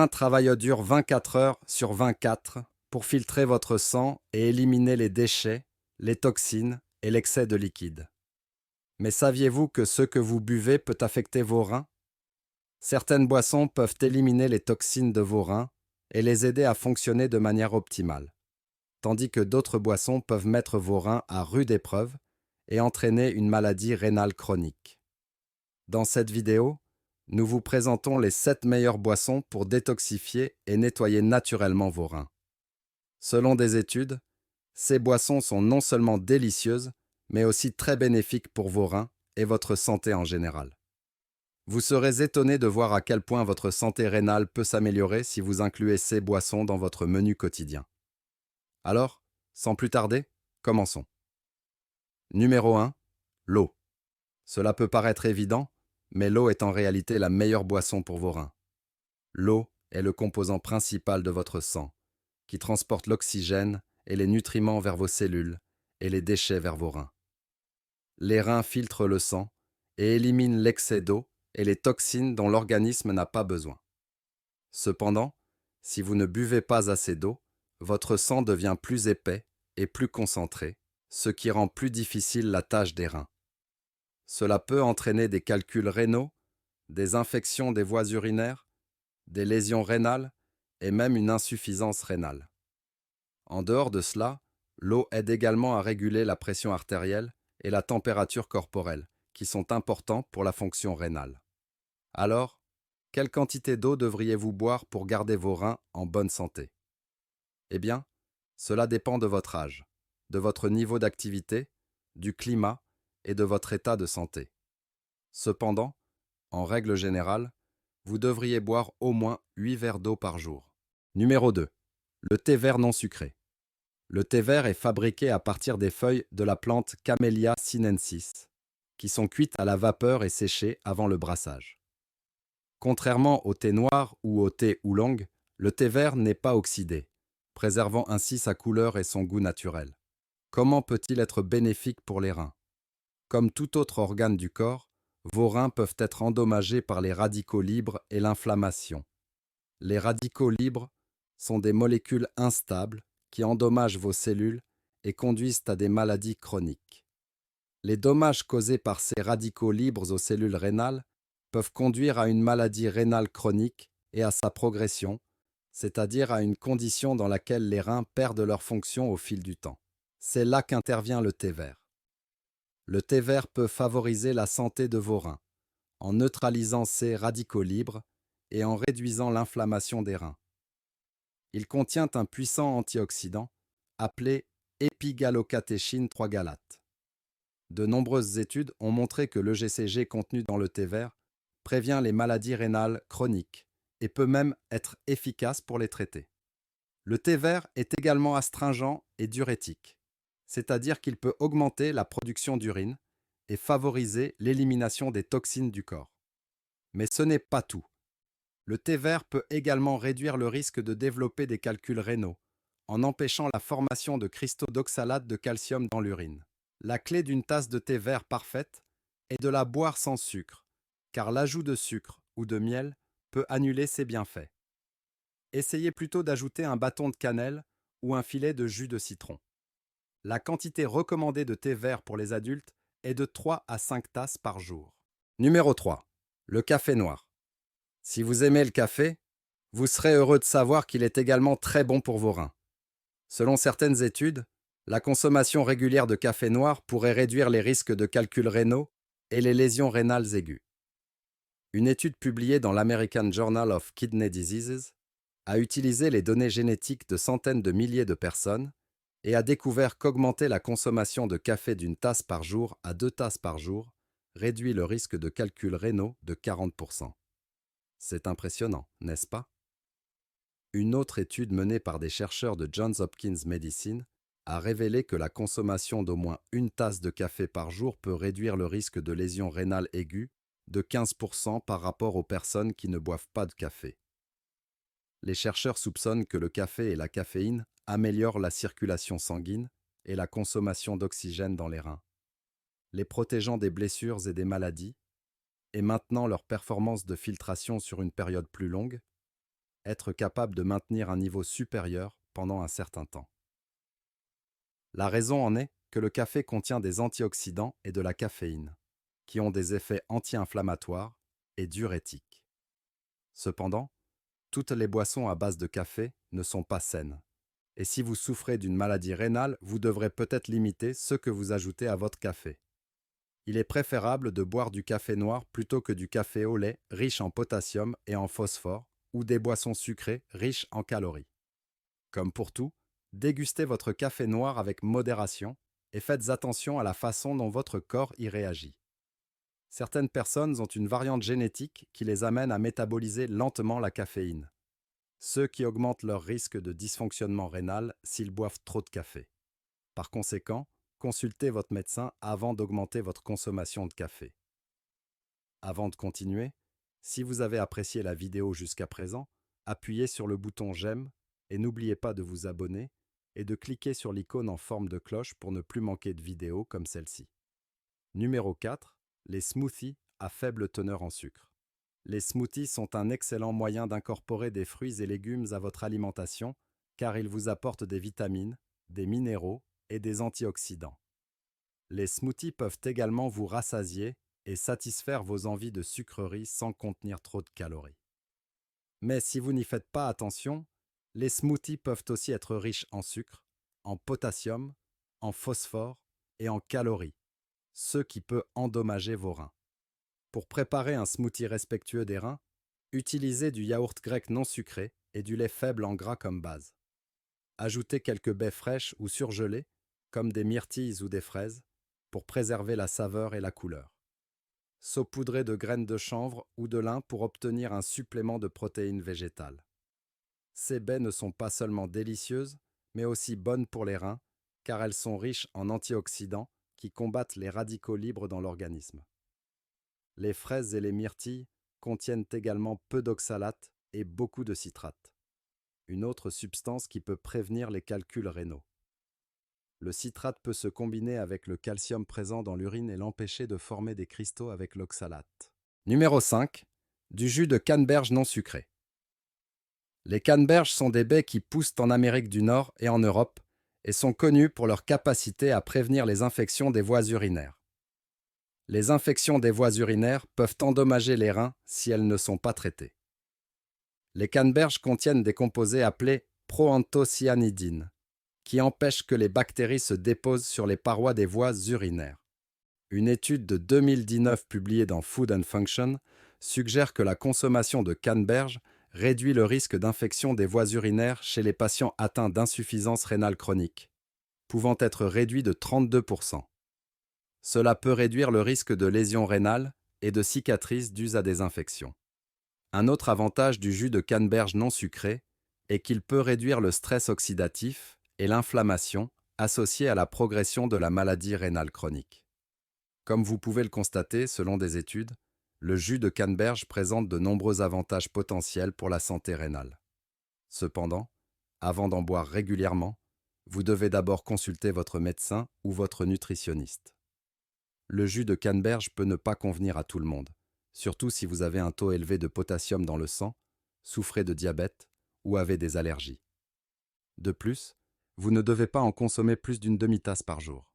reins travaillent dur 24 heures sur 24 pour filtrer votre sang et éliminer les déchets, les toxines et l'excès de liquide. Mais saviez-vous que ce que vous buvez peut affecter vos reins? Certaines boissons peuvent éliminer les toxines de vos reins et les aider à fonctionner de manière optimale, tandis que d'autres boissons peuvent mettre vos reins à rude épreuve et entraîner une maladie rénale chronique. Dans cette vidéo, nous vous présentons les 7 meilleures boissons pour détoxifier et nettoyer naturellement vos reins. Selon des études, ces boissons sont non seulement délicieuses, mais aussi très bénéfiques pour vos reins et votre santé en général. Vous serez étonné de voir à quel point votre santé rénale peut s'améliorer si vous incluez ces boissons dans votre menu quotidien. Alors, sans plus tarder, commençons. Numéro 1. L'eau. Cela peut paraître évident, mais l'eau est en réalité la meilleure boisson pour vos reins. L'eau est le composant principal de votre sang, qui transporte l'oxygène et les nutriments vers vos cellules et les déchets vers vos reins. Les reins filtrent le sang et éliminent l'excès d'eau et les toxines dont l'organisme n'a pas besoin. Cependant, si vous ne buvez pas assez d'eau, votre sang devient plus épais et plus concentré, ce qui rend plus difficile la tâche des reins. Cela peut entraîner des calculs rénaux, des infections des voies urinaires, des lésions rénales et même une insuffisance rénale. En dehors de cela, l'eau aide également à réguler la pression artérielle et la température corporelle, qui sont importants pour la fonction rénale. Alors, quelle quantité d'eau devriez-vous boire pour garder vos reins en bonne santé? Eh bien, cela dépend de votre âge, de votre niveau d'activité, du climat et de votre état de santé. Cependant, en règle générale, vous devriez boire au moins 8 verres d'eau par jour. Numéro 2. Le thé vert non sucré. Le thé vert est fabriqué à partir des feuilles de la plante Camellia sinensis, qui sont cuites à la vapeur et séchées avant le brassage. Contrairement au thé noir ou au thé oolong, le thé vert n'est pas oxydé, préservant ainsi sa couleur et son goût naturel. Comment peut-il être bénéfique pour les reins? Comme tout autre organe du corps, vos reins peuvent être endommagés par les radicaux libres et l'inflammation. Les radicaux libres sont des molécules instables qui endommagent vos cellules et conduisent à des maladies chroniques. Les dommages causés par ces radicaux libres aux cellules rénales peuvent conduire à une maladie rénale chronique et à sa progression, c'est-à-dire à une condition dans laquelle les reins perdent leur fonction au fil du temps. C'est là qu'intervient le thé vert. Le thé vert peut favoriser la santé de vos reins, en neutralisant ces radicaux libres et en réduisant l'inflammation des reins. Il contient un puissant antioxydant appelé épigallocatechin 3-galate. De nombreuses études ont montré que l'EGCG contenu dans le thé vert prévient les maladies rénales chroniques et peut même être efficace pour les traiter. Le thé vert est également astringent et diurétique, c'est-à-dire qu'il peut augmenter la production d'urine et favoriser l'élimination des toxines du corps. Mais ce n'est pas tout. Le thé vert peut également réduire le risque de développer des calculs rénaux, en empêchant la formation de cristaux d'oxalate de calcium dans l'urine. La clé d'une tasse de thé vert parfaite est de la boire sans sucre, car l'ajout de sucre ou de miel peut annuler ses bienfaits. Essayez plutôt d'ajouter un bâton de cannelle ou un filet de jus de citron. La quantité recommandée de thé vert pour les adultes est de 3 à 5 tasses par jour. Numéro 3. Le café noir. Si vous aimez le café, vous serez heureux de savoir qu'il est également très bon pour vos reins. Selon certaines études, la consommation régulière de café noir pourrait réduire les risques de calculs rénaux et les lésions rénales aiguës. Une étude publiée dans l'American Journal of Kidney Diseases a utilisé les données génétiques de centaines de milliers de personnes et a découvert qu'augmenter la consommation de café d'une tasse par jour à 2 tasses par jour réduit le risque de calculs rénaux de 40%. C'est impressionnant, n'est-ce pas? Une autre étude menée par des chercheurs de Johns Hopkins Medicine a révélé que la consommation d'au moins une tasse de café par jour peut réduire le risque de lésions rénales aiguës de 15% par rapport aux personnes qui ne boivent pas de café. Les chercheurs soupçonnent que le café et la caféine améliorent la circulation sanguine et la consommation d'oxygène dans les reins, les protégeant des blessures et des maladies, et maintenant leur performance de filtration sur une période plus longue. être capable de maintenir un niveau supérieur pendant un certain temps. La raison en est que le café contient des antioxydants et de la caféine, qui ont des effets anti-inflammatoires et diurétiques. Cependant, toutes les boissons à base de café ne sont pas saines. Et si vous souffrez d'une maladie rénale, vous devrez peut-être limiter ce que vous ajoutez à votre café. Il est préférable de boire du café noir plutôt que du café au lait riche en potassium et en phosphore ou des boissons sucrées riches en calories. Comme pour tout, dégustez votre café noir avec modération et faites attention à la façon dont votre corps y réagit. Certaines personnes ont une variante génétique qui les amène à métaboliser lentement la caféine, ce qui augmente leur risque de dysfonctionnement rénal s'ils boivent trop de café. Par conséquent, consultez votre médecin avant d'augmenter votre consommation de café. Avant de continuer, si vous avez apprécié la vidéo jusqu'à présent, appuyez sur le bouton j'aime et n'oubliez pas de vous abonner et de cliquer sur l'icône en forme de cloche pour ne plus manquer de vidéos comme celle-ci. Numéro 4. Les smoothies à faible teneur en sucre. Les smoothies sont un excellent moyen d'incorporer des fruits et légumes à votre alimentation car ils vous apportent des vitamines, des minéraux et des antioxydants. Les smoothies peuvent également vous rassasier et satisfaire vos envies de sucreries sans contenir trop de calories. Mais si vous n'y faites pas attention, les smoothies peuvent aussi être riches en sucre, en potassium, en phosphore et en calories, ce qui peut endommager vos reins. Pour préparer un smoothie respectueux des reins, utilisez du yaourt grec non sucré et du lait faible en gras comme base. Ajoutez quelques baies fraîches ou surgelées, comme des myrtilles ou des fraises, pour préserver la saveur et la couleur. Saupoudrez de graines de chanvre ou de lin pour obtenir un supplément de protéines végétales. Ces baies ne sont pas seulement délicieuses, mais aussi bonnes pour les reins, car elles sont riches en antioxydants qui combattent les radicaux libres dans l'organisme. Les fraises et les myrtilles contiennent également peu d'oxalates et beaucoup de citrate, une autre substance qui peut prévenir les calculs rénaux. Le citrate peut se combiner avec le calcium présent dans l'urine et l'empêcher de former des cristaux avec l'oxalate. Numéro 5. Du jus de canneberge non sucré. Les canneberges sont des baies qui poussent en Amérique du Nord et en Europe et sont connues pour leur capacité à prévenir les infections des voies urinaires. Les infections des voies urinaires peuvent endommager les reins si elles ne sont pas traitées. Les canneberges contiennent des composés appelés proanthocyanidines, qui empêchent que les bactéries se déposent sur les parois des voies urinaires. Une étude de 2019 publiée dans Food and Function suggère que la consommation de canneberge réduit le risque d'infection des voies urinaires chez les patients atteints d'insuffisance rénale chronique, pouvant être réduit de 32%. Cela peut réduire le risque de lésions rénales et de cicatrices dues à des infections. Un autre avantage du jus de canneberge non sucré est qu'il peut réduire le stress oxydatif et l'inflammation associée à la progression de la maladie rénale chronique. Comme vous pouvez le constater selon des études, le jus de canneberge présente de nombreux avantages potentiels pour la santé rénale. Cependant, avant d'en boire régulièrement, vous devez d'abord consulter votre médecin ou votre nutritionniste. Le jus de canneberge peut ne pas convenir à tout le monde, surtout si vous avez un taux élevé de potassium dans le sang, souffrez de diabète ou avez des allergies. De plus, vous ne devez pas en consommer plus d'une demi-tasse par jour.